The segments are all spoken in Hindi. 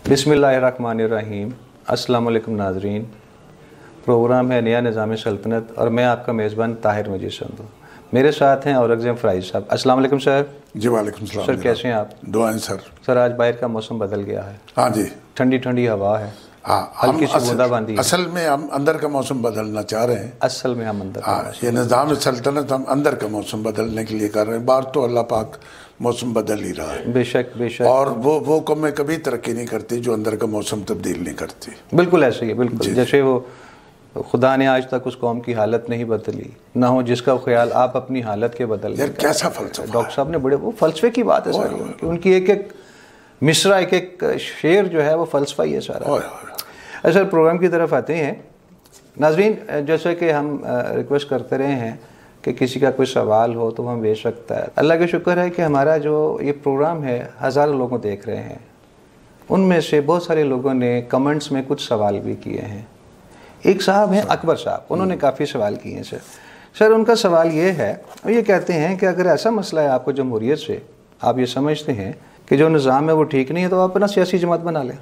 बिस्मिल्लाहिर्रहमानिर्रहीम। अस्सलाम वालेकुम नाज़रीन। प्रोग्राम है नया निज़ाम सल्तनत और मैं आपका मेज़बान ताहिर मजीद संधू। मेरे साथ हैं औरंगज़ेब फ़राइज़ साहब। अस्सलाम वालेकुम सर। जी वालेकुम सलाम। सर कैसे हैं आप? दुआएं सर। सर आज बाहर का मौसम बदल गया है। हाँ जी, ठंडी ठंडी हवा है। हाँ, हल्की सी बूंदाबांदी है। असल में हम अंदर का मौसम बदलना चाह रहे हैं। असल में हम अंदर हाँ, ये निज़ाम सल्तनत हम अंदर का मौसम बदलने के लिए कर रहे हैं। बाहर तो अल्लाह पाक मौसम बदल ही रहा है। बेशक बेशक। और वो कौमें कभी तरक्की नहीं करती जो अंदर का मौसम तब्दील नहीं करती। बिल्कुल ऐसे ही है, बिल्कुल जैसे वो खुदा ने आज तक उस कौम की हालत नहीं बदली, ना हो जिसका ख्याल आप अपनी हालत के बदल। यार कैसा फलसफा। डॉक्टर साहब ने बड़े वो फलसफे की बात है सारी उनकी। उनकी एक एक मिसरा, एक एक शेर जो है वो फलसफा ही है सारा। सर प्रोग्राम की तरफ आते हैं नाजरीन। जैसे कि हम रिक्वेस्ट करते रहे हैं कि किसी का कोई सवाल हो तो हम भेज सकता है। अल्लाह का शुक्र है कि हमारा जो ये प्रोग्राम है हज़ारों लोगों देख रहे हैं। उनमें से बहुत सारे लोगों ने कमेंट्स में कुछ सवाल भी किए हैं। एक साहब हैं अकबर साहब, उन्होंने काफ़ी सवाल किए हैं सर उनका सवाल ये है, ये कहते हैं कि अगर ऐसा मसला है आपको जमहूरियत से, आप ये समझते हैं कि जो निज़ाम है वो ठीक नहीं है, तो आप अपना सियासी जमात बना लें।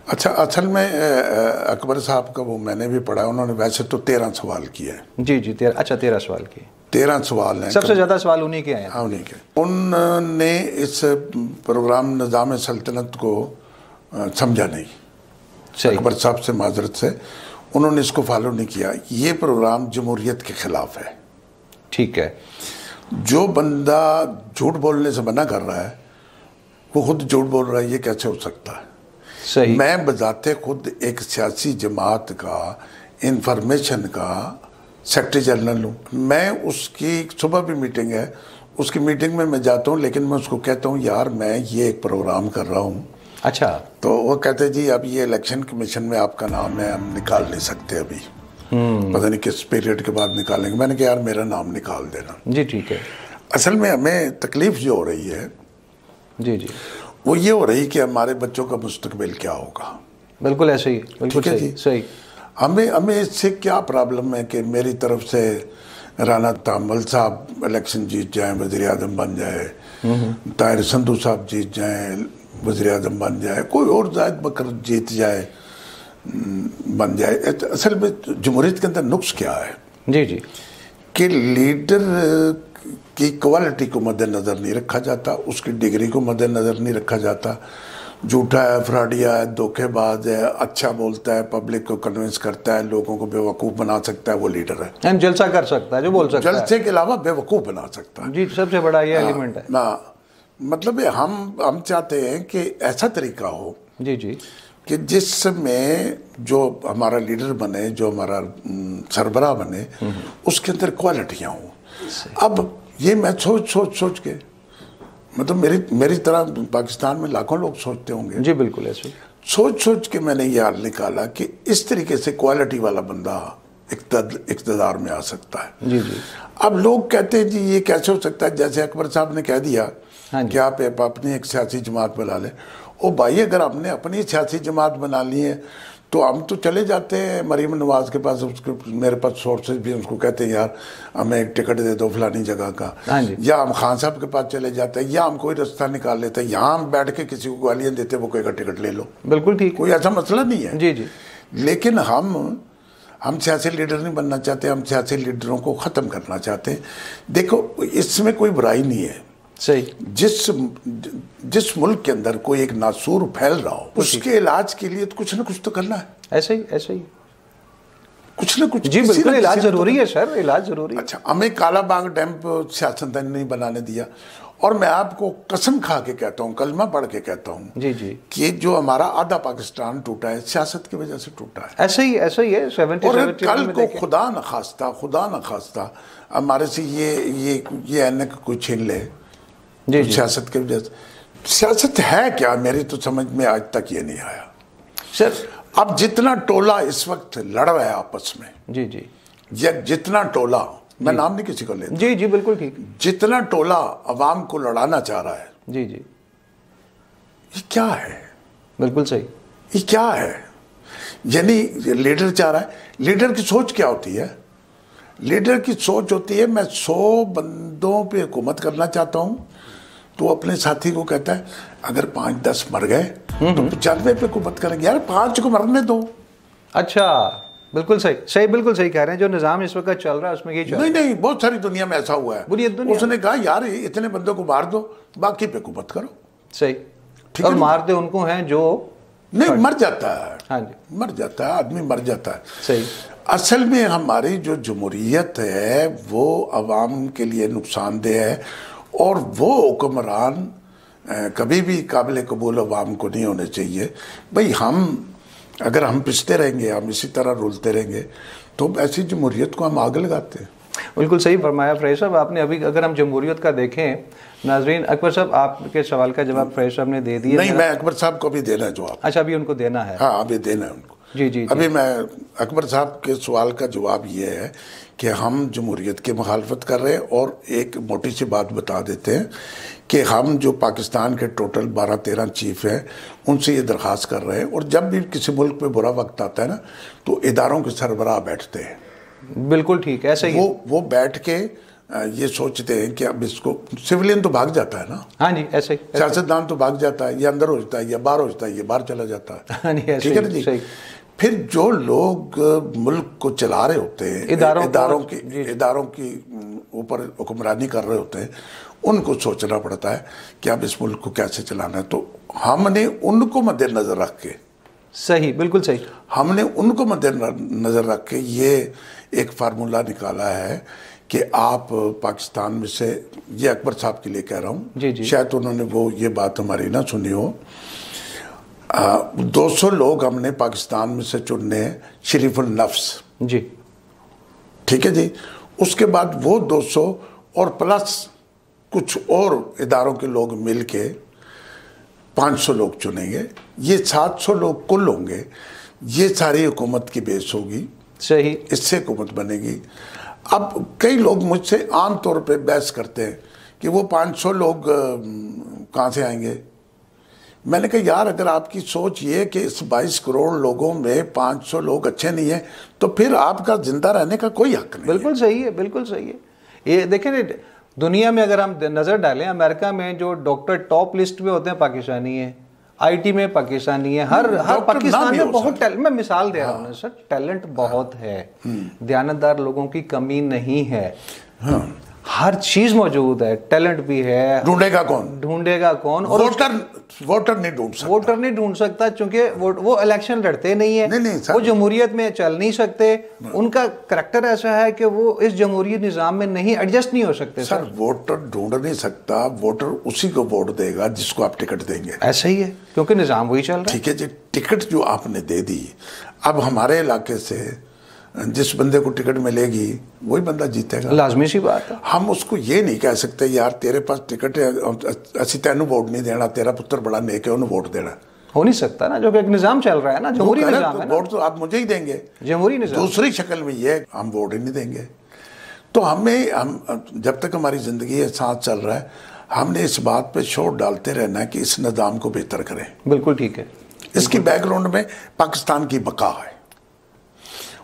अच्छा, असल में अकबर साहब का वो मैंने भी पढ़ा। उन्होंने वैसे तो 13 सवाल किए हैं। जी 13 सवाल किए। 13 सवाल हैं। सबसे ज़्यादा सवाल उन्हीं के आए। हाँ, उन्हीं के। उन्होंने इस प्रोग्राम निज़ाम सल्तनत को समझा नहीं। अकबर साहब से माजरत से उन्होंने इसको फॉलो नहीं किया। ये प्रोग्राम जमहूरियत के खिलाफ है। ठीक है। जो बंदा झूठ बोलने से मना कर रहा है वो खुद झूठ बोल रहा है, ये कैसे हो सकता है? सही। मैं बजाते खुद एक सियासी जमात का इंफॉर्मेशन का सेक्रेटरी जनरल हूँ। मैं उसकी सुबह भी मीटिंग है, उसकी मीटिंग में मैं जाता हूँ, लेकिन मैं उसको कहता हूँ यार मैं ये एक प्रोग्राम कर रहा हूँ। अच्छा। तो वो कहते जी अब ये इलेक्शन कमीशन में आपका नाम है, हम निकाल नहीं सकते अभी, पता नहीं किस पीरियड के बाद निकालेंगे। मैंने कहा यार मेरा नाम निकाल देना। जी ठीक है। असल में हमें तकलीफ जो हो रही है जी जी वो ये हो रही कि हमारे बच्चों का मुस्तकबिल क्या होगा। बिल्कुल ऐसे ही, बिल्कुल सही सही। हमें इससे क्या प्रॉब्लम है कि मेरी तरफ से राना तामल साहब इलेक्शन जीत जाएं, वज़ीर आज़म बन जाए, ताहिर संधू साहब जीत जाएं, वज़ीर आज़म बन जाए, कोई और जायद बकर जीत जाए, बन जाए। असल में जमहूरियत के अंदर नुक्स क्या है? जी जी कि लीडर की क्वालिटी को मद्देनज़र नहीं रखा जाता, उसकी डिग्री को मद्देनज़र नहीं रखा जाता। झूठा है, फ्रॉडिया है, धोखेबाज है, अच्छा बोलता है, पब्लिक को कन्विंस करता है, लोगों को बेवकूफ़ बना सकता है, वो लीडर है। जलसा कर सकता है, जो बोल सकता है। जलसे के अलावा बेवकूफ़ बना सकता है। जी सबसे बड़ा ये एलिमेंट है ना। मतलब हम चाहते हैं कि ऐसा तरीका हो जी जी कि जिसमें जो हमारा लीडर बने, जो हमारा सरबराह बने, उसके अंदर क्वालिटियाँ हों। अब ये मैं सोच के, मतलब मेरी तरह पाकिस्तान में लाखों लोग सोचते होंगे। जी बिल्कुल ऐसे। सोच के मैंने ये हाल निकाला कि इस तरीके से क्वालिटी वाला बंदा इक़्तिदार में आ सकता है। जी जी। अब लोग कहते हैं जी ये कैसे हो सकता है, जैसे अकबर साहब ने कह दिया कि आप अपनी एक सियासी जमात बना लें। ओ भाई, अगर आपने अपनी सियासी जमात बना ली है तो हम तो चले जाते हैं मरीम नवाज के पास, उसके मेरे पास सोर्सेज भी, उसको कहते हैं यार हमें एक टिकट दे दो फलानी जगह का, या हम खान साहब के पास चले जाते हैं, या हम कोई रास्ता निकाल लेते हैं, यहाँ हम बैठ के किसी को गालियाँ देते हैं, वो कहेगा टिकट ले लो। बिल्कुल ठीक, कोई ऐसा मसला नहीं है। जी जी। लेकिन हम सियासी लीडर नहीं बनना चाहते, हम सियासी लीडरों को ख़त्म करना चाहते हैं। देखो इसमें कोई बुराई नहीं है। सही। जिस मुल्क के अंदर कोई एक नासूर फैल रहा हो, उसके इलाज के लिए तो कुछ ना कुछ तो करना है। ऐसे ही कुछ ना कुछ। जी बिल्कुल, इलाज जरूरी है सर, इलाज जरूरी है। अच्छा, हमें काला बाग डैम पर सियासतदान नहीं बनाने दिया। और मैं आपको कसम खा के कहता हूँ, कलमा पढ़ के कहता हूँ जी जी कि जो हमारा आधा पाकिस्तान टूटा है सियासत की वजह से टूटा है। ऐसे ही है। 70 और कल को खुदा न खास्ता हमारे से ये ऐनक कोई छीन ले जी तो सियासत की वजह से। सियासत है क्या, मेरी तो समझ में आज तक ये नहीं आया सर। अब जितना टोला इस वक्त लड़ रहा है आपस में, जी जी, या जितना टोला, मैं नाम नहीं किसी को लेता, जी जी बिल्कुल ठीक, जितना टोला अवाम को लड़ाना चाह रहा है, जी जी, ये क्या है? बिल्कुल सही, ये क्या है? यानी लीडर चाह रहा है। लीडर की सोच क्या होती है? लीडर की सोच होती है मैं 100 बंदों पे हुकूमत करना चाहता हूँ, तो अपने साथी को कहता है अगर 5-10 मर गए तो 95 पे हुकूमत करेंगे। यार 5 को मरने दो। अच्छा, बिल्कुल सही सही, बिल्कुल सही कह रहे हैं। जो निज़ाम इस वक्त चल रहा है उसमें यही चल रहा है। नहीं, बहुत सारी दुनिया में ऐसा हुआ है। उसने कहा यार इतने बंदों को मार दो, बाकी पे हुकूमत करो। सही, और मारते उनको हैं जो नहीं मर जाता है। हाँ जी, मर जाता है आदमी, मर जाता है। सही। असल में हमारी जो जमहूरियत है वो अवाम के लिए नुकसानदेह है, और वो हुक्मरान कभी भी काबिल कबूल अवाम को नहीं होने चाहिए। भाई अगर हम पिसते रहेंगे, हम इसी तरह रुलते रहेंगे, तो ऐसी जमहूरियत को हम आग लगाते हैं। बिल्कुल सही फरमाया फ़रैद साहब आपने। अभी अगर हम जमहूरियत का देखें, नाजरीन, अकबर साहब आपके सवाल का जवाब फ़रैद साहब ने दे दिया। नहीं, मैं अकबर साहब को भी देना है जवाब। अच्छा, अभी उनको देना है? हाँ, अभी देना है उनको। जी। अभी मैं अकबर साहब के सवाल का जवाब ये है कि हम जमहूरियत की मुखालफत कर रहे हैं, और एक मोटी सी बात बता देते हैं कि हम जो पाकिस्तान के टोटल 12-13 चीफ हैं उनसे ये दरख्वास्त कर रहे हैं, और जब भी किसी मुल्क पे बुरा वक्त आता है ना तो इदारों के सरबराह बैठते हैं। बिल्कुल ठीक है, ऐसे ही वो बैठ के ये सोचते हैं कि अब इसको, सिविलियन तो भाग जाता है ना। हाँ जी, ऐसे ही। सियासतदान तो भाग जाता है, ये अंदर हो जाता है, ये बाहर हो जाता है, ये बाहर चला जाता है। ठीक है ना जी। फिर जो लोग मुल्क को चला रहे होते हैं, इदारों की ऊपर हुक्मरानी कर रहे होते हैं, उनको सोचना पड़ता है कि अब इस मुल्क को कैसे चलाना है। तो हमने उनको मद्देनजर रख के, सही, बिल्कुल सही, हमने उनको मद्देनजर रख के ये एक फार्मूला निकाला है कि आप पाकिस्तान में से, ये अकबर साहब के लिए कह रहा हूँ, शायद उन्होंने वो ये बात हमारी ना सुनी हो, 200 लोग हमने पाकिस्तान में से चुनने हैं, शरीफुल नफ्स जी। ठीक है जी। उसके बाद वो 200 और प्लस कुछ और इदारों के लोग मिलके 500 लोग चुनेंगे। ये 700 लोग कुल होंगे। ये सारी हुकूमत की बेस होगी। सही, इससे हुकूमत बनेगी। अब कई लोग मुझसे आम तौर पे बहस करते हैं कि वो 500 लोग कहाँ से आएंगे। मैंने कहा यार, अगर आपकी सोच ये है कि इस 22 करोड़ लोगों में 500 लोग अच्छे नहीं हैं, तो फिर आपका जिंदा रहने का कोई हक नहीं। बिल्कुल सही है, बिल्कुल सही है। ये देखें, दुनिया में अगर हम नज़र डालें, अमेरिका में जो डॉक्टर टॉप लिस्ट में होते हैं पाकिस्तानी है, IT में पाकिस्तानी है, हर पाकिस्तान में बहुत टैलेंट। मैं मिसाल दे रहा हूँ सर, टैलेंट बहुत है, दयानतदार लोगों की कमी नहीं है। हर चीज मौजूद है, टैलेंट भी है। ढूंढेगा कौन? और वोटर नहीं ढूंढ सकता क्योंकि वो इलेक्शन लड़ते नहीं है। नहीं, वो जमहूरियत में चल नहीं सकते। उनका करैक्टर ऐसा है कि वो इस जमहूरी निज़ाम में नहीं एडजस्ट नहीं हो सकते। सर, वोटर ढूंढ नहीं सकता, वोटर उसी को वोट देगा जिसको आप टिकट देंगे। ऐसा ही है, क्योंकि निज़ाम वही चल रहा है। ठीक है जी। टिकट जो आपने दे दी, अब हमारे इलाके से जिस बंदे को टिकट मिलेगी वही बंदा जीतेगा। लाजमी सी बात है। हम उसको ये नहीं कह सकते यार तेरे पास टिकट है, असि तेन वोट नहीं देना, तेरा पुत्र बड़ा नेक है, उन्हें वोट देना। हो नहीं सकता ना, जो कि एक निज़ाम चल रहा है ना, जमहूरी निज़ाम है ना। वोट तो आप मुझे ही देंगे, जमहूरी निज़ाम। दूसरी शक्ल में ये हम वोट ही नहीं देंगे। तो हम जब तक हमारी जिंदगी है, सांस चल रहा है, हमने इस बात पे शोर डालते रहना है कि इस निज़ाम को बेहतर करें। बिल्कुल ठीक है। इसकी बैकग्राउंड में पाकिस्तान की बका है,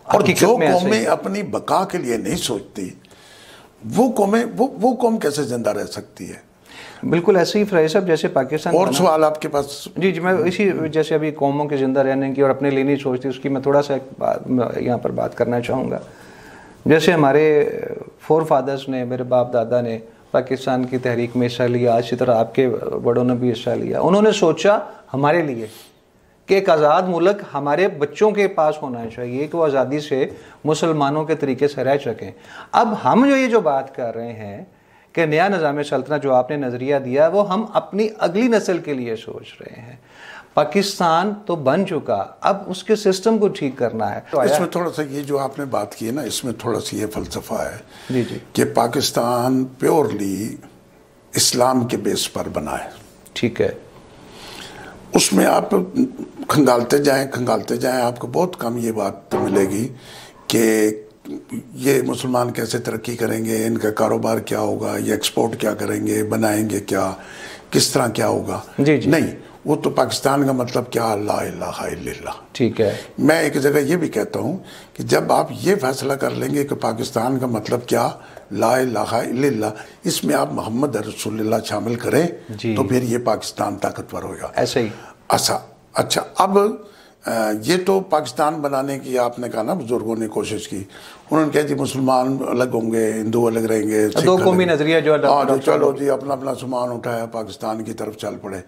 और जो कौमें अपनी बका के लिए नहीं सोचती, वो कौम कैसे जिंदा रह सकती है। बिल्कुल ऐसे ही फ़रैद साहब, जैसे पाकिस्तान। और सवाल आपके पास? जी, मैं इसी, जैसे अभी कौमों के जिंदा रहने की और अपने लिए नहीं सोचती, उसकी मैं थोड़ा सा यहाँ पर बात करना चाहूँगा। जैसे हमारे फोर फादर्स ने, मेरे बाप दादा ने पाकिस्तान की तहरीक में हिस्सा लिया, इसी तरह आपके बड़ों ने भी हिस्सा लिया। उन्होंने सोचा हमारे लिए कि एक आज़ाद मुल्क हमारे बच्चों के पास होना चाहिए कि वो आज़ादी से मुसलमानों के तरीके से रह सकें। अब हम जो बात कर रहे हैं कि नया निज़ाम सल्तनत जो आपने नज़रिया दिया, वो हम अपनी अगली नस्ल के लिए सोच रहे हैं। पाकिस्तान तो बन चुका, अब उसके सिस्टम को ठीक करना है। तो इसमें थोड़ा सा ये जो आपने बात की है ना, इसमें थोड़ा सा ये फ़लसफ़ा है जी कि पाकिस्तान प्योरली इस्लाम के बेस पर बना है। ठीक है। उसमें आप खंगालते जाएं, आपको बहुत कम ये बात तो मिलेगी कि ये मुसलमान कैसे तरक्की करेंगे, इनका कारोबार क्या होगा, ये एक्सपोर्ट क्या करेंगे, बनाएंगे क्या, किस तरह क्या होगा। जी। नहीं, वो तो पाकिस्तान का मतलब क्या, ला इलाहा इल्लल्लाह। ठीक है। मैं एक जगह ये भी कहता हूँ कि जब आप ये फैसला कर लेंगे कि पाकिस्तान का मतलब क्या, ला इलाहा इल्लल्लाह, इसमें आप मोहम्मद रसूलुल्लाह शामिल करें तो फिर ये पाकिस्तान ताकतवर होगा। ऐसे ही। अच्छा अब ये तो पाकिस्तान बनाने की आपने कहा ना, बुजुर्गों ने कोशिश की, उन्होंने कहा जी मुसलमान अलग होंगे, हिंदू अलग रहेंगे, दो कौमी नजरिया जो है, चलो जी अपना अपना सामान उठाया, पाकिस्तान की तरफ चल पड़े।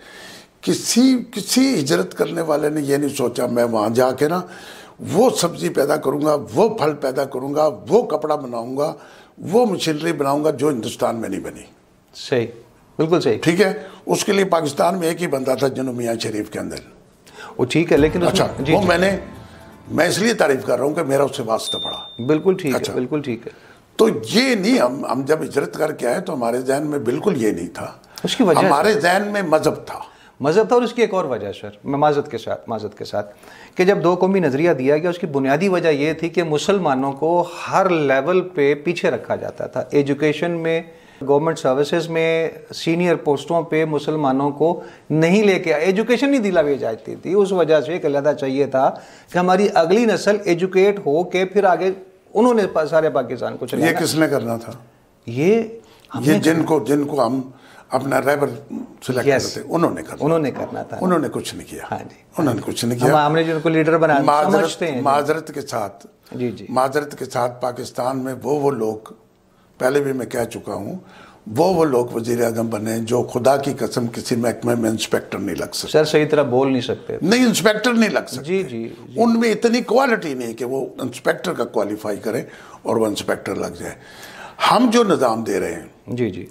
किसी हिजरत करने वाले ने ये नहीं सोचा मैं वहाँ जाके ना वो सब्जी पैदा करूँगा, वो फल पैदा करूँगा, वो कपड़ा बनाऊँगा, वो मशीनरी बनाऊँगा जो हिंदुस्तान में नहीं बनी। सही, बिल्कुल सही। ठीक है, उसके लिए पाकिस्तान में एक ही बंदा था जिन्होंने मियाँ शरीफ के अंदर, वो ठीक है, लेकिन अच्छा वो मैं इसलिए तारीफ कर रहा हूँ कि मेरा उससे वास्ता पड़ा। बिल्कुल ठीक है, बिल्कुल ठीक है। तो ये नहीं, हम जब हिजरत करके आए तो हमारे जहन में बिल्कुल ये नहीं था। उसकी वजह हमारे जहन में मजहब था और उसकी एक और वजह सर, मैं माजरत के साथ कि जब दो कौमी नज़रिया दिया गया, उसकी बुनियादी वजह यह थी कि मुसलमानों को हर लेवल पे पीछे रखा जाता था। एजुकेशन में, गवर्नमेंट सर्विसेज में, सीनियर पोस्टों पे मुसलमानों को नहीं लेके, एजुकेशन नहीं दिलाई जाती थी। उस वजह से एक अलहदा चाहिए था कि हमारी अगली नस्ल एजुकेट हो के फिर आगे उन्होंने सारे पाकिस्तान को चलाना। ये किसने करना था? ये जिनको हम अपना राइवल सिलेक्ट करते उन्होंने करना था। उन्होंने कुछ नहीं किया। हाँ जी, उन्होंने कुछ नहीं किया। हमने जिनको लीडर बनाया, समझते हैं माजरत के साथ, जी माजरत के साथ पाकिस्तान में वो लोग, पहले भी मैं कह चुका हूँ, वो लोग वजीर आजम बने जो खुदा की कसम किसी महकमे में इंस्पेक्टर नहीं लग सकते। सर सही तरह बोल नहीं सकते, नहीं इंस्पेक्टर नहीं लग सकते। जी। उनमें इतनी क्वालिटी नहीं कि वो इंस्पेक्टर का क्वालिफाई करें और वो इंस्पेक्टर लग जाए। हम जो निज़ाम दे रहे हैं जी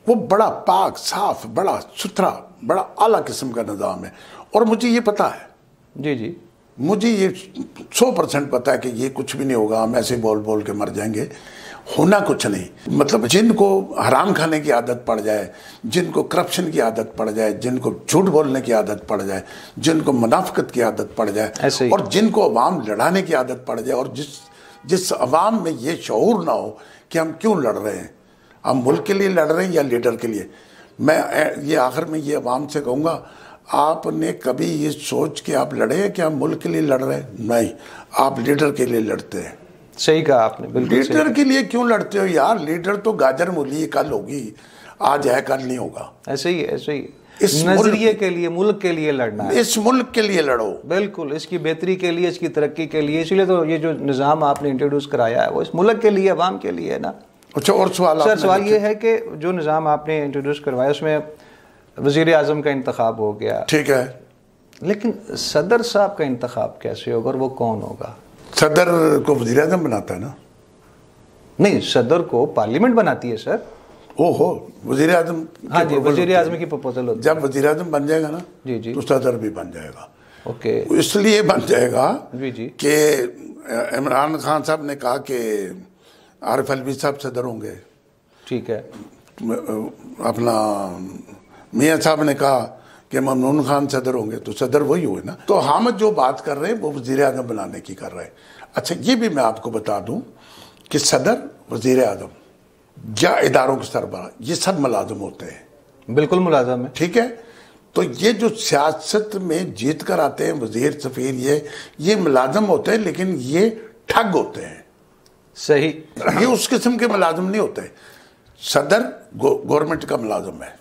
वो बड़ा पाक साफ, बड़ा सुथरा, बड़ा आला किस्म का निज़ाम है। और मुझे ये पता है, जी मुझे ये 100% पता है कि ये कुछ भी नहीं होगा, हम ऐसे बोल के मर जाएंगे। होना कुछ नहीं, मतलब जिनको हराम खाने की आदत पड़ जाए, जिनको करप्शन की आदत पड़ जाए, जिनको झूठ बोलने की आदत पड़ जाए, जिनको मुनाफिकत की आदत पड़ जाए, और जिनको अवाम लड़ाने की आदत पड़ जाए, और जिस अवाम में ये शऊर ना हो कि हम क्यों लड़ रहे हैं, हम मुल्क के लिए लड़ रहे हैं या लीडर के लिए। मैं ये आखिर में ये अवाम से कहूँगा, आपने कभी ये सोच के आप लड़े हैं कि हम मुल्क के लिए लड़ रहे हैं? नहीं, आप लीडर के लिए लड़ते हैं। सही कहा आपने, बिल्कुल। लीडर के लिए क्यों लड़ते हो यार? लीडर तो गाजर मूली कल होगी, आज है कल नहीं होगा। ऐसे ही इस नजरिए के लिए, मुल्क के लिए लड़ना है। इस मुल्क के लिए लड़ो, बिल्कुल, इसकी बेहतरी के लिए, इसकी तरक्की के लिए। इसलिए तो ये जो निज़ाम आपने इंट्रोड्यूस कराया है वो इस मुल्क के लिए, अवाम के लिए है ना। अच्छा, और सवाल ये है कि जो निज़ाम आपने इंट्रोड्यूस करवाया उसमें वज़ीर आज़म का इंतखाब हो गया, ठीक है, लेकिन सदर साहब का इंतखाब कैसे होगा और वो कौन होगा? सदर को वज़ीर आज़म बनाता है ना? नहीं, सदर को पार्लियामेंट बनाती है सर। ओहो, वज़ीर आज़म, हाँ जी, वज़ीर आज़म की प्रपोजल होती है। जब वज़ीर आज़म बन जाएगा ना, जी तो सदर भी बन जाएगा। ओके, इसलिए बन जाएगा जी कि इमरान खान साहब ने कहा कि आरिफ अलवी साहब सदर होंगे, ठीक है। अपना मियाँ साहब ने कहा कि ममनून खान सदर होंगे, तो सदर वही हुए ना। तो हम जो बात कर रहे हैं वो वज़ीर आज़म बनाने की कर रहे हैं। अच्छा, ये भी मैं आपको बता दूं कि सदर, वज़ीर आज़म या इदारों के सरबराह, ये सब मुलाजिम होते हैं। बिल्कुल मुलाजिम है, ठीक है। तो ये जो सियासत में जीत कर आते हैं वज़ीर, सफ़ीर, ये मुलाजिम होते हैं, लेकिन ये ठग होते हैं। सही, ये उस किस्म के मुलाजिम नहीं होते। सदर गवर्नमेंट का मुलाजिम है।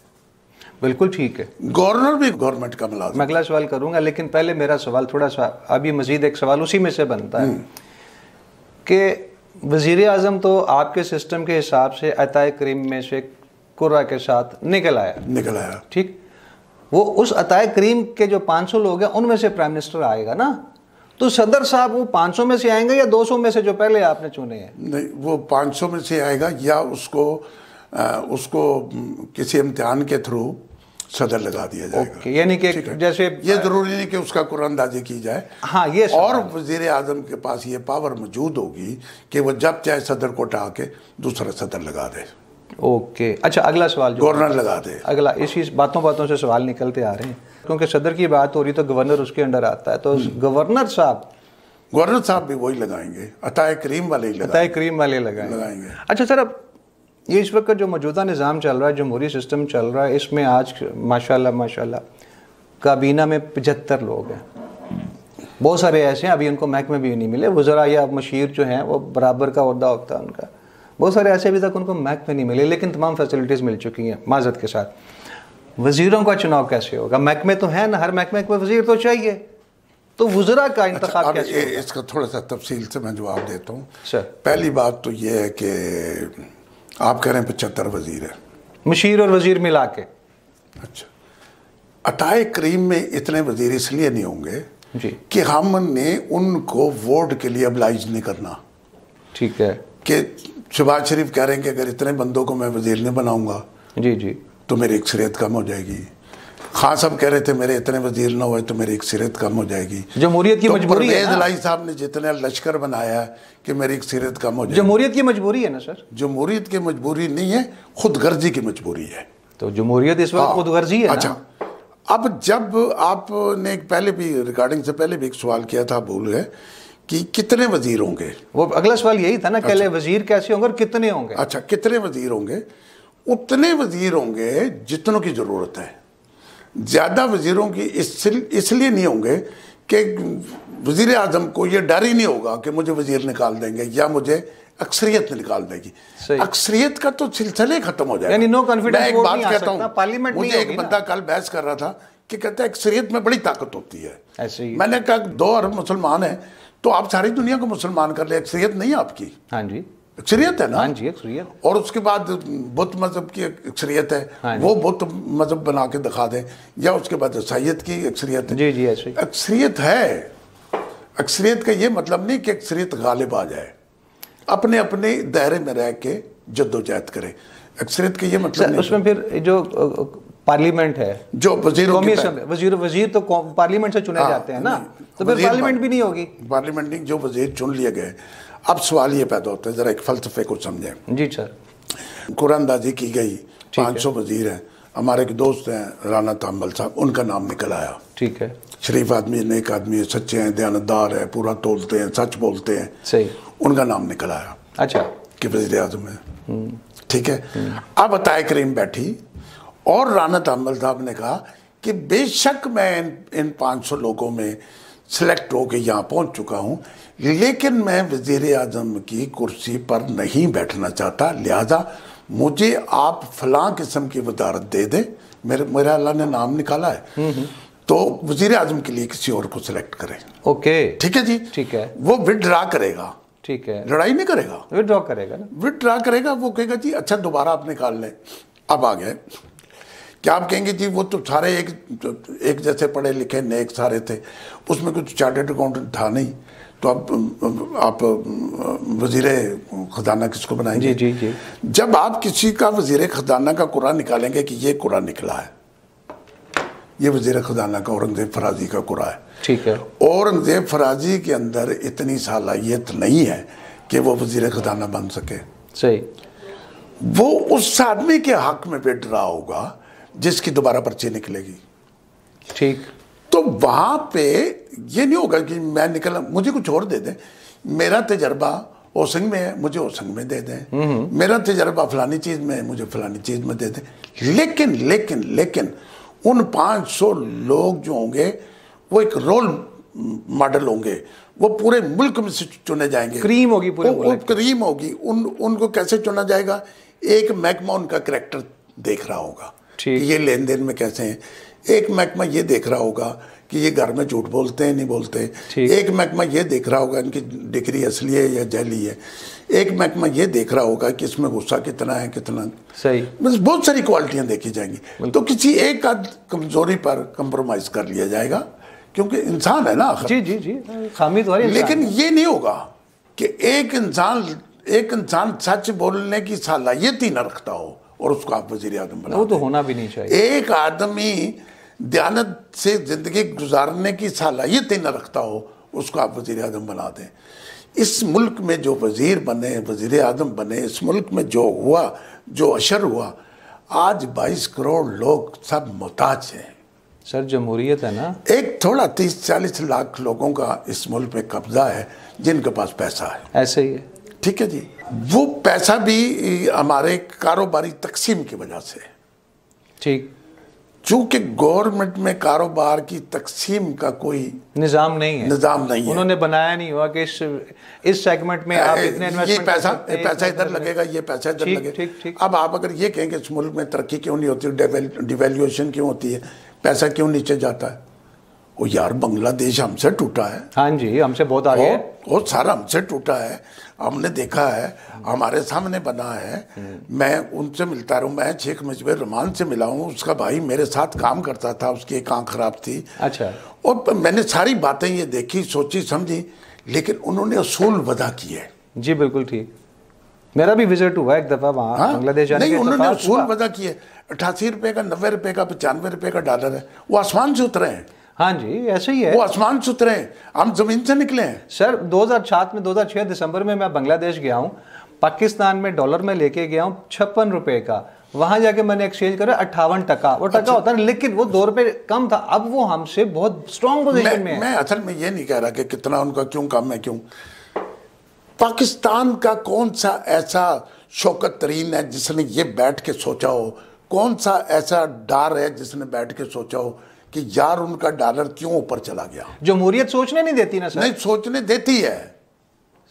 बिल्कुल ठीक है। गवर्नर भी गवर्नमेंट का मुलाजिम। मैं अगला सवाल करूंगा, लेकिन पहले मेरा सवाल थोड़ा सा, अभी मजीद एक सवाल उसी में से बनता है कि वज़ीर आज़म तो आपके सिस्टम के हिसाब से अताए करीम में से कुर्रा के साथ निकल आया, ठीक। वो उस अताए करीम के जो 500 लोग हैं उनमें से प्राइम मिनिस्टर आएगा ना, तो सदर साहब वो 500 में से आएंगे या 200 में से जो पहले आपने चुने हैं? नहीं, वो 500 में से आएगा या उसको किसी इम्तिहान के थ्रू सदर लगा दिया जाएगा। यानी कि जैसे ये जरूरी नहीं कि उसका कुरानंदाजी की जाए। हाँ, ये और वज़ीर आज़म के पास ये पावर मौजूद होगी कि वो जब चाहे सदर को उठा के दूसरा सदर लगा दे। ओके, अच्छा, अगला सवाल, गवर्नर लगा दे। अगला, इसी बातों से सवाल निकलते आ रहे हैं, क्योंकि सदर की बात हो रही तो गवर्नर उसके अंडर आता है, तो गवर्नर साहब भी वही लगाएंगे, अताए करीम वाले लगाएंगे। अच्छा सर, अब ये इस वक्त जो मौजूदा निज़ाम चल रहा है, जमहूरी सिस्टम चल रहा है, इसमें आज माशाल्लाह काबीना में 75 लोग हैं, बहुत सारे ऐसे हैं अभी उनको महकमे भी नहीं मिले, वज़रा या मशीर जो हैं वो बराबर का ओहदा होता है उनका, बहुत सारे ऐसे अभी तक उनको महकमे नहीं मिले, लेकिन तमाम फैसिलिटीज़ मिल चुकी हैं माज़रत के साथ। वज़ीरों का चुनाव कैसे होगा? महकमे तो हैं ना, हर महकमे को वज़ीर तो चाहिए, तो वज़रा का इंतखाब कैसे होगा? इसका थोड़ा सा तफसील से मैं जवाब देता हूँ सर। पहली बात तो ये है कि आप कह रहे हैं 75 वज़ीर हैं, मशीर और वज़ीर मिला के। अच्छा, अताए करीम में इतने वज़ीर इसलिए नहीं होंगे जी कि हमने उनको वोट के लिए अब्लाइज नहीं करना। ठीक है कि शहबाज शरीफ कह रहे हैं कि अगर इतने बंदों को मैं वज़ीर नहीं बनाऊंगा जी जी तो मेरी अक्सरियत कम हो जाएगी। खान साहब कह रहे थे मेरे इतने वज़ीर ना हुए तो मेरी अक्सरियत कम हो जाएगी। जमहूरियत की मजबूरी है ना? लाई साहब ने जितने लश्कर बनाया है कि मेरी अक्सरियत कम हो जाएगी। जमहूरियत की मजबूरी है ना सर? जमहूरियत की मजबूरी नहीं है, खुद गर्जी की मजबूरी है। तो जमहूरियत इस वक्त खुद गर्जी है। अच्छा, अब जब आपने पहले भी रिकॉर्डिंग से पहले भी एक सवाल किया था, भूल गए कि कितने वज़ीर होंगे, वो अगला सवाल यही था ना। अच्छा, वज़ीर कैसे होंगे और कितने होंगे? अच्छा, कितने वज़ीर होंगे? उतने वज़ीर होंगे जितनों की ज़रूरत है। ज़्यादा वज़ीरों की इसलिए नहीं होंगे कि वज़ीर आज़म को ये डर ही नहीं होगा कि मुझे वज़ीर निकाल देंगे या मुझे अक्सरियत निकाल देगी। अक्सरियत का तो सिलसिले खत्म हो जाएगा। यानी नो कॉन्फिडेंस मैं एक वोट बात नहीं आ कहता सकता, हूँ, पार्लियामेंट मुझे नहीं एक होगी बंदा ना। कल बहस कर रहा था कि कहता है अक्सरियत में बड़ी ताकत होती है। ऐसे ही मैंने कहा 2 अरब मुसलमान हैं तो आप सारी दुनिया को मुसलमान कर ले, अक्सरियत नहीं आपकी। हाँ जी, अक्सरियत है ना। हाँ जी, अक्सरियत। और उसके बाद बुत मजहब की अक्सरियत है, हाँ वो बुत मजहब बना के दिखा दें, या उसके बाद ईसाईयत की अक्सरियत है। जी जी, ऐसे ही अक्सरियत है। अक्सरियत का ये मतलब नहीं कि अक्सरियत गालिब आ जाए, अपने अपने दायरे में रह के जद्दोजहद करे। अक्सरियत का ये मतलब नहीं। उसमें फिर जो पार्लियामेंट है, जो वजीरों वजीर तो पार्लियामेंट से चुने जाते हैं ना, तो फिर पार्लियामेंट भी नहीं होगी। पार्लियामेंट नहीं, जो वजीर चुन लिए गए। अब सवाल ये पैदा होता है, जरा एक फलसफे को समझें। जी सर। कुरानदाजी की गई, 500 वजीर हैं। हमारे एक दोस्त हैं राना ताम्बल साहब, उनका नाम निकल आया। ठीक है। शरीफ आदमी है, नेक आदमी है, सच्चे हैं, दयानतदार है, पूरा तोलते हैं, सच बोलते हैं। सही। उनका नाम निकल आया। अच्छा। कि वज़ीर आज़म है। ठीक है। अब अताए करीम बैठी और राना ताम्बल साहब ने कहा कि बेशक मैं इन 500 लोगों में सिलेक्ट होकर यहाँ पहुँच चुका हूँ, लेकिन मैं वज़ीर आज़म की कुर्सी पर नहीं बैठना चाहता, लिहाजा मुझे आप फलां किस्म की वजारत दे दें। मेरा अल्लाह ने नाम निकाला है, तो वज़ीर आज़म के लिए किसी और को सिलेक्ट करें। ओके, ठीक है जी। ठीक है। वो विड्रा करेगा। ठीक है। लड़ाई नहीं करेगा, विड्रॉ करेगा ना। विड्रा करेगा। वो कहेगा जी अच्छा दोबारा आप निकाल लें। अब आ गए, क्या आप कहेंगे जी वो तो सारे एक जैसे पढ़े लिखे नेक सारे थे, उसमें कुछ चार्टर्ड अकाउंटेंट था नहीं, तो आप वज़ीर ख़जाना किसको बनाएंगे? जी जी जी। जब आप किसी का वज़ीर ख़जाना का कुरान निकालेंगे कि ये कुरान निकला है, ये वज़ीर ख़जाना का औरंगज़ेब फराजी का कुरान है। ठीक है। औरंगज़ेब फराजी के अंदर इतनी सलाहियत नहीं है कि वो वज़ीर ख़जाना बन सके। सही। वो उस आदमी के हक में बैठ रहा होगा जिसकी दोबारा पर्ची निकलेगी। ठीक। तो वहां पे ये नहीं होगा कि मैं निकला, मुझे कुछ और दे दें, मेरा तजर्बा ओसंग में है, मुझे ओसंग में दे दें, मेरा तजर्बा फलानी चीज़ में है, मुझे फलानी चीज़ में दे दें। लेकिन लेकिन लेकिन उन 500 लोग जो होंगे वो एक रोल मॉडल होंगे, वो पूरे मुल्क में से चुने जाएंगे। क्रीम होगी पूरे मुल्क, क्रीम होगी। उनको कैसे चुना जाएगा? एक महकमा उनका करैक्टर देख रहा होगा कि ये लेन देन में कैसे हैं। एक महकमा ये देख रहा होगा कि ये घर में झूठ बोलते हैं नहीं बोलते। एक महकमा ये देख रहा होगा इनकी डिग्री असली है या जैली है। एक महकमा ये देख रहा होगा कि इसमें गुस्सा कितना है कितना। सही। बस बहुत सारी क्वालिटियां देखी जाएंगी। तो किसी एक आध कमजोरी पर कंप्रोमाइज कर लिया जाएगा, क्योंकि इंसान है ना। जी जी जी, खामी तो है। लेकिन ये नहीं होगा कि एक इंसान सच बोलने की सलाहियत ही न रखता हो और उसको आप वज़ीर आज़म बना। वो तो होना भी नहीं चाहिए। एक आदमी दयानत से जिंदगी गुजारने की सलाहियत ही न रखता हो, उसको आप वज़ीर आज़म बना दें। इस मुल्क में जो वज़ीर बने, वज़ीर आज़म बने, इस मुल्क में जो हुआ, जो अशर हुआ, आज 22 करोड़ लोग सब मोहताज हैं। सर जमहूरियत है ना। एक थोड़ा 30-40 लाख लोगों का इस मुल्क में कब्जा है जिनके पास पैसा है। ऐसे ही है। ठीक है जी। वो पैसा भी हमारे कारोबारी तकसीम की वजह से। ठीक। चूंकि गवर्नमेंट में कारोबार की तकसीम का कोई निजाम नहीं है, उन्होंने बनाया नहीं हुआ कि इस सेगमेंट में आप इतने इन्वेस्टमेंट, ये पैसा इधर लगेगा, ये पैसा इधर लगेगा। अब आप अगर ये कहें कि इस मुल्क में तरक्की क्यों नहीं होती, डिवेल्यूएशन क्यों होती है, पैसा क्यों नीचे जाता है, वो यार बांग्लादेश हमसे टूटा है। हाँ जी, हमसे बहुत आगे है, वो सारा हमसे टूटा है, हमने देखा है, हमारे सामने बना है। मैं उनसे मिलता रहूं, मैं शेख मुजीबुर रहमान से मिला हूं, उसका भाई मेरे साथ काम करता था, उसकी एक आंख खराब थी। अच्छा। और मैंने सारी बातें ये देखी, सोची, समझी, लेकिन उन्होंने असूल वदा किए। जी बिल्कुल ठीक, मेरा भी विजिट हुआ एक दफा वहाँ बांग्लादेश जाने नहीं, उन्होंने असूल वदा किए। 88 रुपए का, 90 रुपए का, 95 रुपए का डॉलर है, वो आसमान से उतरे हैं। हाँ जी, ऐसे ही है, वो आसमान से उतरे हैं, हम जमीन से निकले हैं। सर 2006 दिसंबर में मैं बांग्लादेश गया हूँ, पाकिस्तान में डॉलर में लेके गया हूँ 56 रुपए का, वहां जाके मैंने एक्सचेंज करा 58 टका, वो टका होता है, लेकिन वो 2 रुपए कम था। अब वो हमसे बहुत स्ट्रॉन्ग पोजीशन में है। मैं असल में ये नहीं कह रहा कि कितना उनका क्यों कम है, क्यों। पाकिस्तान का कौन सा ऐसा शौकत तरीन है जिसने ये बैठ के सोचा हो, कौन सा ऐसा डर है जिसने बैठ के सोचा हो कि यार उनका डॉलर क्यों ऊपर चला गया। जमहूरियत सोचने नहीं देती ना सर। नहीं, सोचने देती है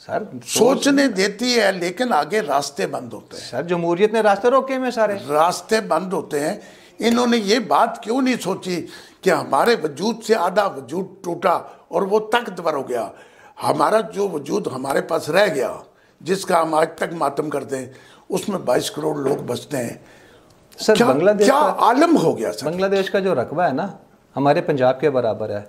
सर, सोचने देती है, लेकिन आगे रास्ते बंद होते हैं। सर जमहूरियत ने रास्ते रोके में, सारे रास्ते बंद होते हैं। इन्होंने ये बात क्यों नहीं सोची कि हमारे वजूद से आधा वजूद टूटा और वो ताकतवर हो गया, हमारा जो वजूद हमारे पास रह गया, जिसका हम आज तक मातम करते हैं, उसमें 22 करोड़ लोग बचते हैं। सर बांग्लादेश क्या आलम हो गया सर। बांग्लादेश का जो रकबा है ना, हमारे पंजाब के बराबर है,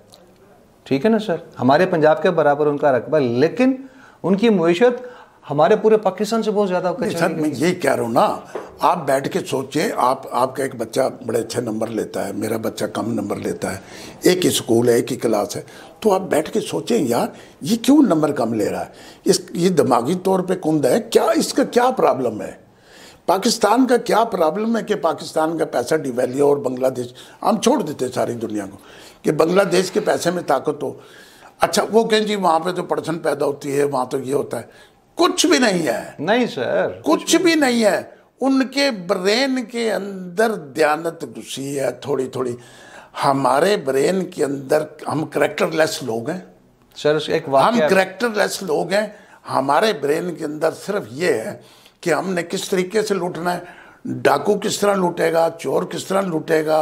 ठीक है ना सर, हमारे पंजाब के बराबर उनका रकबा, लेकिन उनकी मुईशत हमारे पूरे पाकिस्तान से बहुत ज्यादा। सर मैं यही कह रहा हूँ ना, आप बैठ के सोचें, आपका एक बच्चा बड़े अच्छे नंबर लेता है, मेरा बच्चा कम नंबर लेता है, एक ही स्कूल है, एक ही क्लास है, तो आप बैठ के सोचें यार ये क्यों नंबर कम ले रहा है, ये दिमागी तौर पे कुंद है क्या, इसका क्या प्रॉब्लम है, पाकिस्तान का क्या प्रॉब्लम है कि पाकिस्तान का पैसा डिवैल्यू, और बांग्लादेश हम छोड़ देते सारी दुनिया को कि बांग्लादेश के पैसे में ताकत हो। अच्छा वो कहें जी वहाँ पे तो पड़सन पैदा होती है, वहाँ तो ये होता है, कुछ भी नहीं है। नहीं सर, कुछ भी नहीं है। उनके ब्रेन के अंदर दयानत घुसी है थोड़ी थोड़ी, हमारे ब्रेन के अंदर हम करेक्टरलेस लोग हैं सर। एक हम करेक्टरलेस लोग हैं, हमारे ब्रेन के अंदर सिर्फ ये है कि हमने किस तरीके से लूटना है, डाकू किस तरह लूटेगा, चोर किस तरह लूटेगा,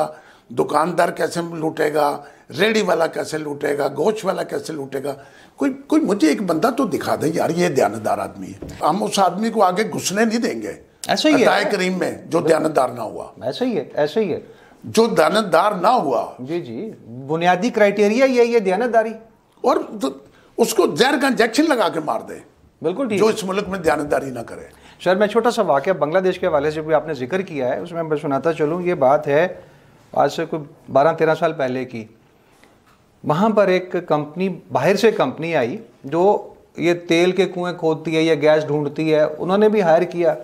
दुकानदार कैसे लूटेगा, रेडी वाला कैसे लूटेगा, गोश्त वाला कैसे लूटेगा। कोई मुझे एक बंदा तो दिखा दे यार ये दयानतदार आदमी है, हम उस आदमी को आगे घुसने नहीं देंगे। ऐसा ही है करीम में जो दयानतदार ना हुआ, ऐसा ही है, ऐसा ही है, जो दयानतदार ना हुआ। जी जी, बुनियादी क्राइटेरिया यही है दयानतदारी, और उसको जहर का इंजेक्शन लगा के मार दे, बिल्कुल ठीक, जो इस मुल्क में दयानतदारी ना करे। सर मैं छोटा सा वाकया बांग्लादेश के हवाले से भी आपने जिक्र किया है, उसमें मैं सुनाता चलूँ। ये बात है आज से कोई 12-13 साल पहले की। वहाँ पर एक कंपनी, बाहर से कंपनी आई जो ये तेल के कुएं खोदती है या गैस ढूंढती है, उन्होंने भी हायर किया।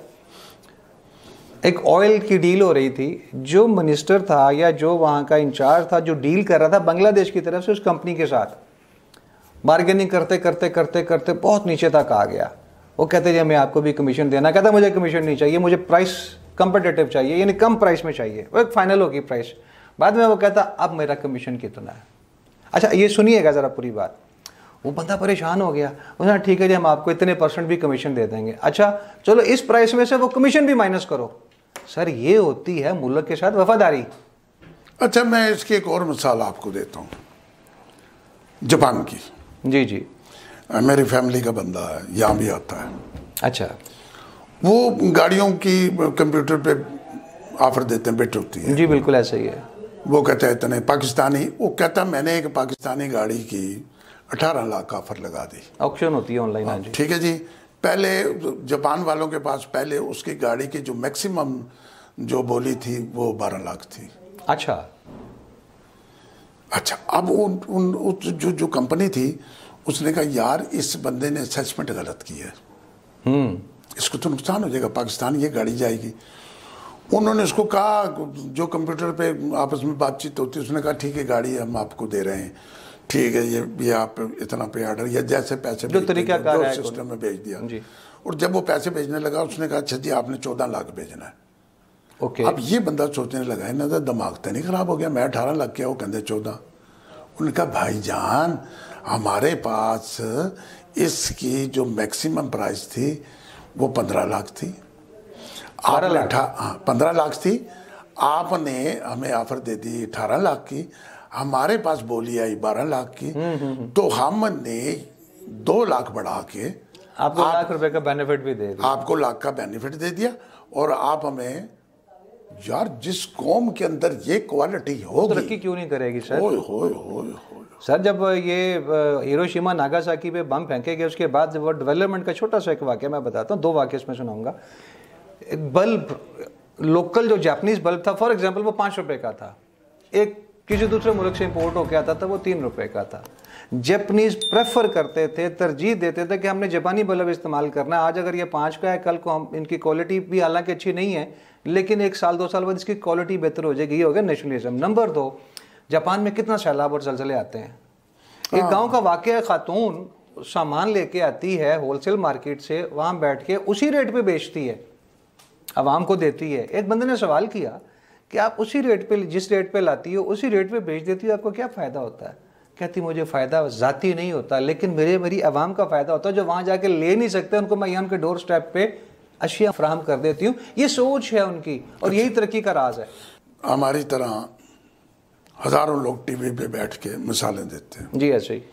एक ऑयल की डील हो रही थी, जो मिनिस्टर था या जो वहाँ का इंचार्ज था जो डील कर रहा था बांग्लादेश की तरफ से उस कंपनी के साथ, बार्गेनिंग करते करते करते करते बहुत नीचे तक आ गया। वो कहते जी हमें आपको भी कमीशन देना, कहता मुझे कमीशन नहीं चाहिए, मुझे प्राइस कंपेटिटिव चाहिए, यानी कम प्राइस में चाहिए। वो एक फाइनल होगी प्राइस, बाद में वो कहता अब मेरा कमीशन कितना है। अच्छा ये सुनिएगा ज़रा पूरी बात। वो बंदा परेशान हो गया, उसने ठीक है जी हम आपको इतने % भी कमीशन दे देंगे। अच्छा चलो इस प्राइस में से वो कमीशन भी माइनस करो। सर ये होती है मुल्क के साथ वफादारी। अच्छा मैं इसकी एक और मिसाल आपको देता हूँ, जापान की। जी जी, मेरी फैमिली का बंदा है, यहाँ भी आता है। अच्छा, वो गाड़ियों की कंप्यूटर पे ऑफर देते हैं, बिट होती है। जी बिल्कुल ऐसा ही है। वो कहता है इतने पाकिस्तानी, वो कहता मैंने एक पाकिस्तानी गाड़ी की 18 लाख ऑफर लगा दी। ऑक्शन होती है ऑनलाइन। हाँ जी, ठीक है जी। पहले जापान वालों के पास पहले उसकी गाड़ी की जो मैक्सिमम जो बोली थी वो 12 लाख थी। अच्छा, अब जो कंपनी थी उसने कहा यार इस बंदे ने असेसमेंट गलत की है, इसको तो नुकसान हो जाएगा, पाकिस्तान ये गाड़ी जाएगी। उन्होंने उसको कहा, जो कंप्यूटर पे आपस में बातचीत होती है, उसने कहा ठीक है गाड़ी हम आपको दे रहे हैं, ठीक है ये आप इतना पे ऑर्डर या जैसे पैसे जो तरीका जो सिस्टम में भेज दिया जी। और जब वो पैसे भेजने लगा उसने कहा अच्छा जी आपने 14 लाख भेजना है। ओके। अब ये बंदा सोचने लगा ना तो दिमाग तो नहीं खराब हो गया, मैं 18 लाख किया, वो कहते 14। उनका भाईजान हमारे पास इसकी जो मैक्सिमम प्राइस थी वो 15 लाख थी, 15 लाख थी, आपने हमें ऑफर दे दी 18 लाख की, हमारे पास बोली आई 12 लाख की, तो हमने 2 लाख बढ़ा के आपको लाख रुपए का बेनिफिट भी दे दिया, आपको लाख का बेनिफिट दे दिया। और आप हमें, यार जिस कौम के अंदर ये क्वालिटी होगी तरक्की क्यों नहीं करेगी सर? होय सर जब ये हिरोशिमा नागासाकी पे बम फेंके गए उसके बाद वो डेवलपमेंट का छोटा सा एक वाक्य मैं बताता हूँ, 2 वाक्य इसमें सुनाऊंगा। एक बल्ब, लोकल जो जापानीज बल्ब था फॉर एग्जांपल, वो 5 रुपए का था, एक किसी दूसरे मुल्क से इंपोर्ट होकर आता था वो 3 रुपए का था। जापानीज प्रेफर करते थे, तरजीह देते थे कि हमने जापानी बल्ब इस्तेमाल करना है। आज अगर ये 5 का है, कल को हम इनकी क्वालिटी भी हालांकि अच्छी नहीं है, लेकिन 1 साल 2 साल बाद इसकी क्वालिटी बेहतर हो जाएगी। ये हो गया नेशनलिज्म। नंबर 2, जापान में कितना सैलाब और जलजले आते हैं। एक गांव का वाकया, खातून सामान लेके आती है होलसेल मार्केट से, वहां बैठ के उसी रेट पे बेचती है, आवाम को देती है। एक बंदे ने सवाल किया कि आप उसी रेट पे, जिस रेट पे लाती हो उसी रेट पे बेच देती हो, आपको क्या फ़ायदा होता है? कहती मुझे फ़ायदा ज़ाती नहीं होता, लेकिन मेरी आवाम का फ़ायदा होता है जो वहाँ जाके ले नहीं सकते, उनको मैं यहाँ उनके डोर स्टेप पे अशिया फराहम कर देती हूँ। ये सोच है उनकी और यही तरक्की का राज है। हमारी तरह हज़ारों लोग टीवी पे बैठ के मिसालें देते हैं, जी ऐसे ही,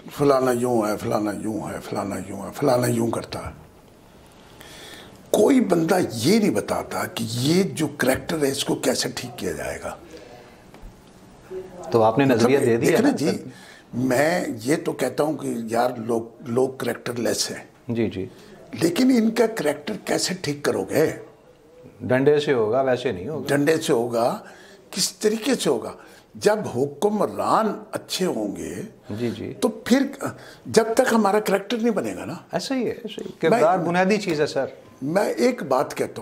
फलाना यूँ है, फलाना यूँ है, फलाना यूँ है, फलाना यूँ करता है। कोई बंदा ये नहीं बताता कि ये जो करैक्टर है इसको कैसे ठीक किया जाएगा। तो आपने नजरिया दे दिया ना जी। मैं ये तो कहता हूँ कि यार लोग करैक्टर लेस है जी जी, लेकिन इनका करैक्टर कैसे ठीक करोगे? डंडे से होगा, वैसे नहीं होगा। डंडे से होगा, किस तरीके से होगा? जब हुक्मरान अच्छे होंगे जी जी, तो फिर जब तक हमारा करैक्टर नहीं बनेगा ना। ऐसा ही है, ऐसे ही किरदार बुनियादी चीज़ है सर। मैं एक बात कहता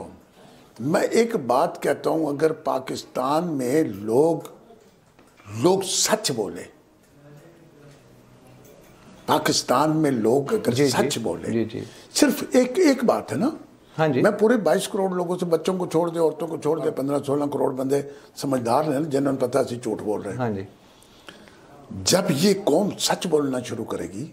हूँ, अगर पाकिस्तान में लोग सच बोले, पाकिस्तान में लोग अगर सच बोले, जी जी, सिर्फ एक बात है ना। हाँ जी, मैं पूरे 22 करोड़ लोगों से, बच्चों को छोड़ दे, औरतों को छोड़ दे, 15-16 करोड़ बंदे समझदार हैं जिन्होंने पता सी झूठ बोल रहे हैं। हाँ जी, जब ये कौम सच बोलना शुरू करेगी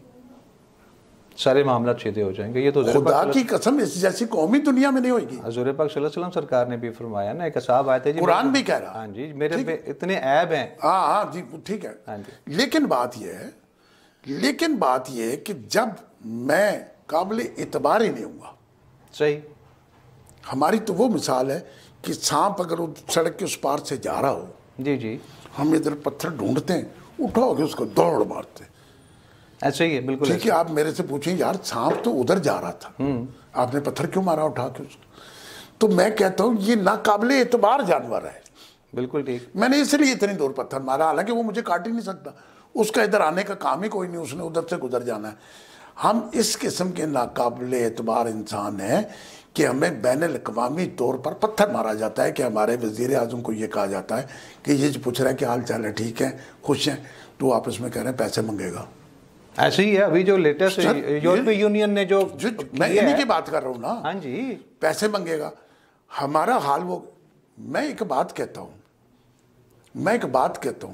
सारे मामला सीधे हो जाएंगे। ये तो खुदा की कसम, इस जैसी कौम ही दुनिया में नहीं होगी। हज़ूर पाक सल्लल्लाहु अलैहि वसल्लम सरकार ने भी फरमाया ना, एक साहब आए थे जी, कुरान भी कह रहा। हाँ जी, मेरे पे इतने ऐब हैं। हाँ जी, ठीक है। हाँ जी, लेकिन बात यह है कि जब मैं काबिल इतबार ही नहीं हूँगा। सही। हमारी तो वो मिसाल है कि सांप अगर सड़क के उस पार से जा रहा हो, जी जी, हम इधर पत्थर ढूंढते हैं, उठाओगे उसको दौड़ मारते हैं। ऐसे ही है, बिल्कुल ठीक है। आप मेरे से पूछें यार सांप तो उधर जा रहा था, आपने पत्थर क्यों मारा उठा के उसको? तो मैं कहता हूँ ये नाकाबिल एतबार जानवर है। बिल्कुल ठीक। मैंने इसलिए इतनी दूर पत्थर मारा, हालांकि वो मुझे काट ही नहीं सकता, उसका इधर आने का काम ही कोई नहीं, उसने उधर से गुजर जाना है। हम इस किस्म के नाकाबिल एतबार इंसान हैं कि हमें बैनुल-अक़वामी तौर पर पत्थर मारा जाता है कि हमारे वज़ीर आज़म को ये कहा जाता है कि ये जो पूछ रहा है कि हाल चाल है, ठीक है, खुश हैं, तो आपस में कह रहे हैं पैसे मंगेगा। ऐसे ही है। अभी जो लेटेस्ट यूरोपीय यूनियन ने जो मैं इन्हीं की बात कर रहा हूँ ना। हाँ जी, पैसे मंगेगा। हमारा हाल वो, मैं एक बात कहता हूँ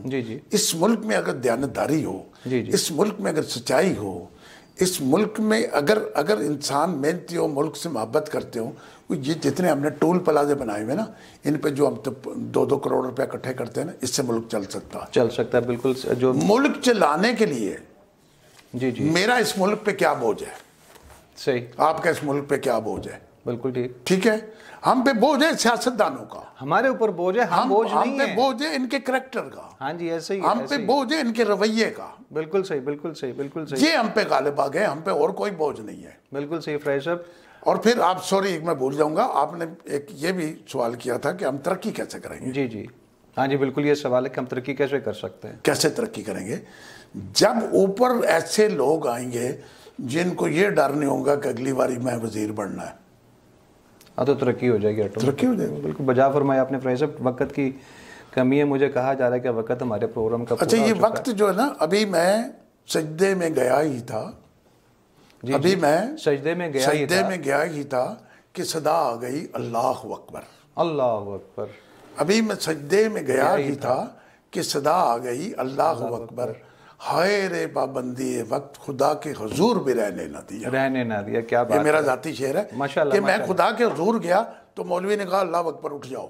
जी जी, इस मुल्क में अगर दयानतदारी हो, जी जी, इस मुल्क में अगर सच्चाई हो, इस मुल्क में अगर इंसान मेहनती हो, मुल्क से मोहब्बत करते हो, ये जितने हमने टोल प्लाजे बनाए हुए ना, इन पे जो हम तो 2-2 करोड़ रुपया इकट्ठे करते हैं ना, इससे मुल्क चल सकता है। बिल्कुल। जो मुल्क चलाने के लिए जी जी, मेरा इस मुल्क पे क्या बोझ है, सही, आपका इस मुल्क पे क्या बोझ है? बिल्कुल ठीक। ठीक है, हम पे बोझ है सियासतदानों का, हमारे ऊपर बोझ है, हम बोझ नहीं है। बोझ है इनके करैक्टर का। हाँ जी, ऐसे ही। हम पे बोझ है इनके रवैये का। बिल्कुल सही, बिल्कुल सही, बिल्कुल सही। ये हम पे गालिब आ गए, हम पे और कोई बोझ नहीं है। बिल्कुल सही फ्राई साहब। और फिर आप, सॉरी मैं भूल जाऊंगा, आपने एक ये भी सवाल किया था कि हम तरक्की कैसे करेंगे। जी जी, हाँ जी, बिल्कुल ये सवाल है कि हम तरक्की कैसे कर सकते हैं। कैसे तरक्की करेंगे? जब ऊपर ऐसे लोग आएंगे जिनको ये डर नहीं होगा कि अगली बारी मैं वजीर बनना है, हाँ, तो तरक्की हो जाएगी। तरक्की हो जाएगी। बिल्कुल बजा फरमाया आपने फ्राई साहब। वक्त की कमी है, मुझे कहा जा रहा है कि वक्त हमारे प्रोग्राम का अच्छा, ये वक्त जो है ना, अभी मैं सजदे में गया ही था, अभी मैं सजदे में गया ही था कि सदा आ गई अल्लाह अकबर। अल्लाह अकबर। अभी मैं सजदे में गया ही था कि सदा आ गई अल्लाह अकबर, हाय रे पाबंदी वक्त खुदा के हुजूर भी रहने ना दिया। रहने ना दिया, क्या बात। ये मेरा जाती शेर है माशाल्लाह, कि मैं खुदा के हुजूर गया तो मौलवी ने कहा अल्लाह अकबर उठ जाओ।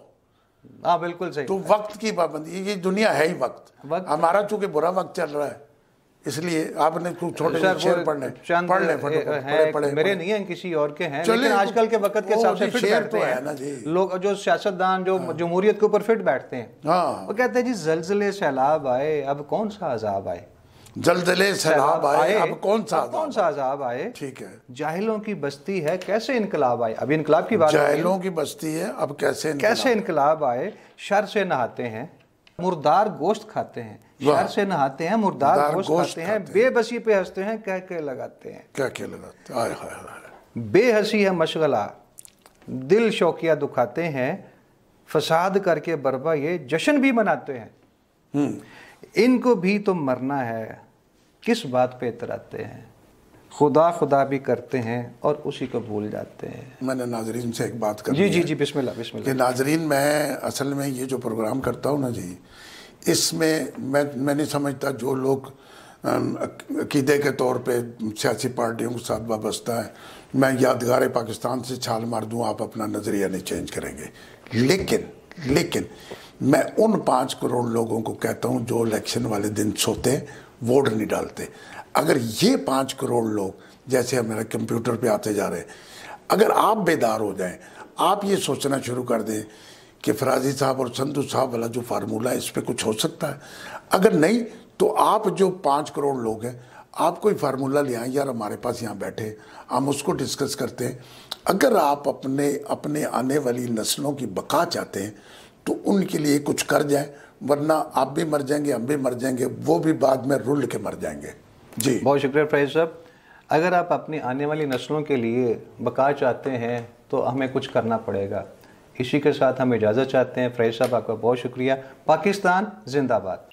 हाँ बिल्कुल सही। तो वक्त की पाबंदी, ये दुनिया है ही वक्त। हमारा चूंकि बुरा वक्त चल रहा है इसलिए आपने कुछ छोटे शेर पढ़ने मेरे नहीं हैं, किसी और के हैं, लेकिन आजकल के वक्त के हिसाब से फिट बैठते हैं ना जी लोग, जो सियासतदान जो जमहूरियत के ऊपर फिट बैठते हैं। हाँ, वो कहते हैं जी जलजले सैलाब आए अब कौन सा अजाब आए, जलजले सैलाब आए अब कौन सा अजाब आए। ठीक है। जाहिलों की बस्ती है कैसे इनकलाब आए, अभी इनकलाब की बात, जाहिलों की बस्ती है अब कैसे इनकलाब आए। शर से नहाते हैं मुर्दार गोश्त खाते हैं, शर से नहाते हैं मुर्दार गोश्त खाते हैं, बेबसी पे हंसते हैं कह के लगाते हैं, हाय हाय। बेहसी है मशगला दिल शौकिया दुखाते हैं, फसाद करके बरबा ये जश्न भी मनाते हैं। इनको भी तो मरना है किस बात पे इतराते हैं, खुदा खुदा भी करते हैं और उसी को भूल जाते हैं। मैंने नाजरीन से एक बात कर जी बिस्मिल्लाह बिस्मिल्लाह। कि नाजरीन, मैं असल में ये जो प्रोग्राम करता हूँ ना जी, इसमें मैं नहीं समझता जो लोग अकीदे के तौर पे सियासी पार्टियों के साथ वाबस्ता है, मैं यादगार पाकिस्तान से छाल मार दूँ आप अपना नज़रिया नहीं चेंज करेंगे। लेकिन मैं उन 5 करोड़ लोगों को कहता हूँ जो इलेक्शन वाले दिन सोते वोट नहीं डालते। अगर ये 5 करोड़ लोग जैसे हमारे कंप्यूटर पे आते जा रहे हैं, अगर आप बेदार हो जाएं, आप ये सोचना शुरू कर दें कि फराजी साहब और संधू साहब वाला जो फार्मूला है इस पर कुछ हो सकता है, अगर नहीं तो आप जो 5 करोड़ लोग हैं आप कोई फार्मूला ले आए, यार हमारे पास यहाँ बैठे हम उसको डिस्कस करते हैं। अगर आप अपने आने वाली नस्लों की बका चाहते हैं तो उनके लिए कुछ कर जाएं, वरना आप भी मर जाएंगे, हम भी मर जाएंगे, वो भी बाद में रुल के मर जाएंगे। जी बहुत शुक्रिया फैज साहब। अगर आप अपनी आने वाली नस्लों के लिए बका चाहते हैं तो हमें कुछ करना पड़ेगा। इसी के साथ हम इजाज़त चाहते हैं। फैज साहब आपका बहुत शुक्रिया। पाकिस्तान जिंदाबाद।